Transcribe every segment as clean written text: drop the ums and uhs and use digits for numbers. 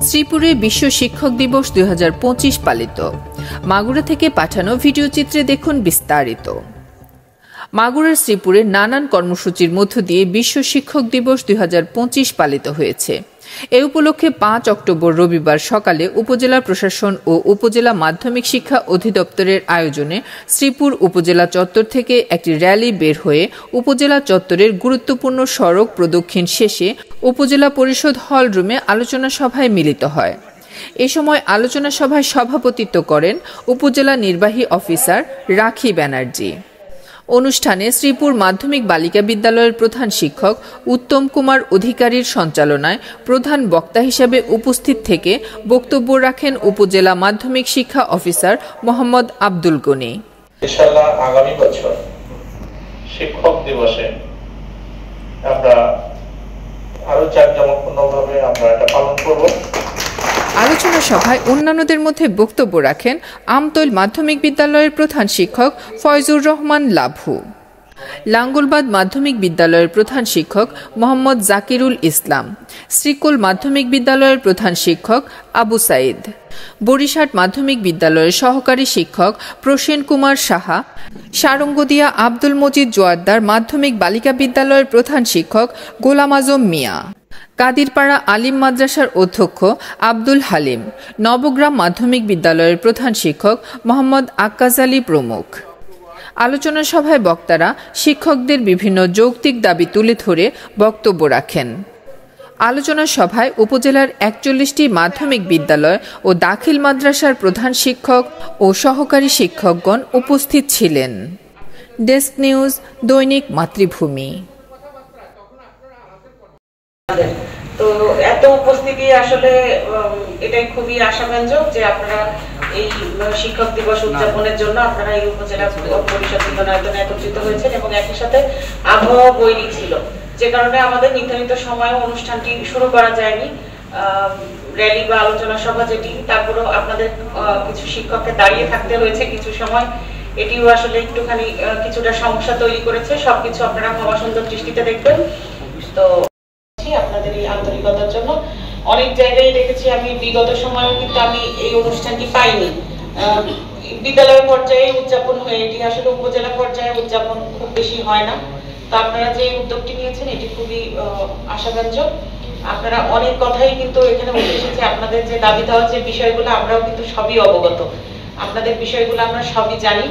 শ্রীপুরে বিশ্ব শিক্ষক দিবস 2025 পালিত। মাগুরা থেকে পাঠানো ভিডিও চিত্রে দেখুন বিস্তারিত। মাগুরার শ্রীপুরে নানান কর্মসূচির মধ্য দিয়ে বিশ্ব শিক্ষক দিবস 2025 পালিত হয়েছে। এ উপলক্ষে 5 অক্টোবর রবিবার সকালে উপজেলা প্রশাসন ও উপজেলা মাধ্যমিক শিক্ষা অধিদপ্তরের আয়োজনে শ্রীপুর উপজেলা চত্বর থেকে একটি র্যালি বের হয়ে উপজেলা চত্বরের গুরুত্বপূর্ণ সড়ক প্রদক্ষিণ শেষে উপজেলা পরিষদ হল রুমে আলোচনা সভায় মিলিত হয়। এ সময় আলোচনা সভায় সভাপতিত্ব করেন উপজেলা নির্বাহী অফিসার রাখি ব্যানার্জি। অনুষ্ঠানে শ্রীপুর মাধ্যমিক বালিকা বিদ্যালয়ের প্রধান শিক্ষক উত্তম কুমার অধিকারীর সঞ্চালনায় প্রধান বক্তা হিসেবে উপস্থিত থেকে বক্তব্য রাখেন উপজেলা মাধ্যমিক শিক্ষা অফিসার মোহাম্মদ আব্দুল গনি। ইনশাআল্লাহ আগামী বছর শিক্ষক দিবসে আমরা আরো জাঁকজমকপূর্ণভাবে আমরা এটা পালন করব। আলোচনা সভায় অন্যান্যদের মধ্যে বক্তব্য রাখেন আমতৈল মাধ্যমিক বিদ্যালয়ের প্রধান শিক্ষক ফয়জুর রহমান লাভু, লাঙ্গলবাদ মাধ্যমিক বিদ্যালয়ের প্রধান শিক্ষক মোহাম্মদ জাকিরুল ইসলাম, শ্রীকুল মাধ্যমিক বিদ্যালয়ের প্রধান শিক্ষক আবু সাইদ, বরিশাট মাধ্যমিক বিদ্যালয়ের সহকারী শিক্ষক প্রসেন কুমার সাহা, সারঙ্গদিয়া আব্দুল মজিদ জোয়ারদার মাধ্যমিক বালিকা বিদ্যালয়ের প্রধান শিক্ষক গোলাম আজম মিয়া, কাদিরপাড়া আলিম মাদ্রাসার অধ্যক্ষ আব্দুল হালিম, নবগ্রাম মাধ্যমিক বিদ্যালয়ের প্রধান শিক্ষক মোহাম্মদ আক্কাজ আলী প্রমুখ। আলোচনা সভায় বক্তারা শিক্ষকদের বিভিন্ন যৌক্তিক দাবি তুলে ধরে বক্তব্য রাখেন। আলোচনা সভায় উপজেলার 41টি মাধ্যমিক বিদ্যালয় ও দাখিল মাদ্রাসার প্রধান শিক্ষক ও সহকারী শিক্ষকগণ উপস্থিত ছিলেন। ডেস্ক নিউজ, দৈনিক মাতৃভূমি। তো এত উপস্থিতি আসলে এটাই খুবই আশাব্যঞ্জক যে আপনারা এই শিক্ষক দিবস উদযাপনের জন্য আপনারা এই উপজেলা পরিষদ মিলনায়তনে একত্রিত হয়েছেন এবং একই সাথে আবহাওয়া বৈরী ছিল, যে কারণে আমাদের নির্ধারিত সময়ে অনুষ্ঠানটি শুরু করা যায়নি। র্যালি বা আলোচনা সভা যেটি, তারপরেও আপনাদের কিছু শিক্ষককে দাঁড়িয়ে থাকতে হয়েছে কিছু সময়, এটিও আসলে একটুখানি কিছুটা সমস্যা তৈরি করেছে। সবকিছু আপনারা ক্ষমা সুন্দর দৃষ্টিতে দেখবেন। তো আপনাদের এই আন্তরিকতার জন্য অনেক জায়গায় দেখেছি আমি বিগত সময়েও, কিন্তু আমি এই অনুষ্ঠানটি পাইনি বিদ্যালয় পর্যায়ে উদযাপন হয়ে। এটি আসলে উপজেলা পর্যায়ে উদযাপন খুব বেশি হয় না। তো আপনারা যে উদ্যোগটি নিয়েছেন এটি খুবই আশাব্যঞ্জক। আপনারা অনেক কথাই কিন্তু এখানে উঠে এসেছে। আপনাদের যে দাবি দেওয়ার যে বিষয়গুলো, আমরাও কিন্তু সবই অবগত, আপনাদের বিষয়গুলো আমরা সবই জানি,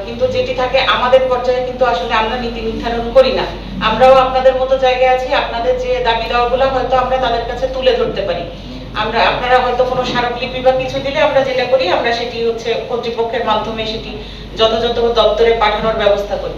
কিন্তু যেটি থাকে আমাদের পর্যায়ে কিন্তু আসলে আমরা নীতি নির্ধারণ করি না। আমরাও আপনাদের মতো জায়গায় আছি, আপনাদের যে দাবি দেওয়াগুলো হয়তো আমরা তাদের কাছে তুলে ধরতে পারি। আপনারা হয়তো কোনো স্মারকলিপি বা কিছু দিলে আমরা যেটা করি, আমরা সেটি হচ্ছে কর্তৃপক্ষের মাধ্যমে সেটি যথাযথ দপ্তরে পাঠানোর ব্যবস্থা করি।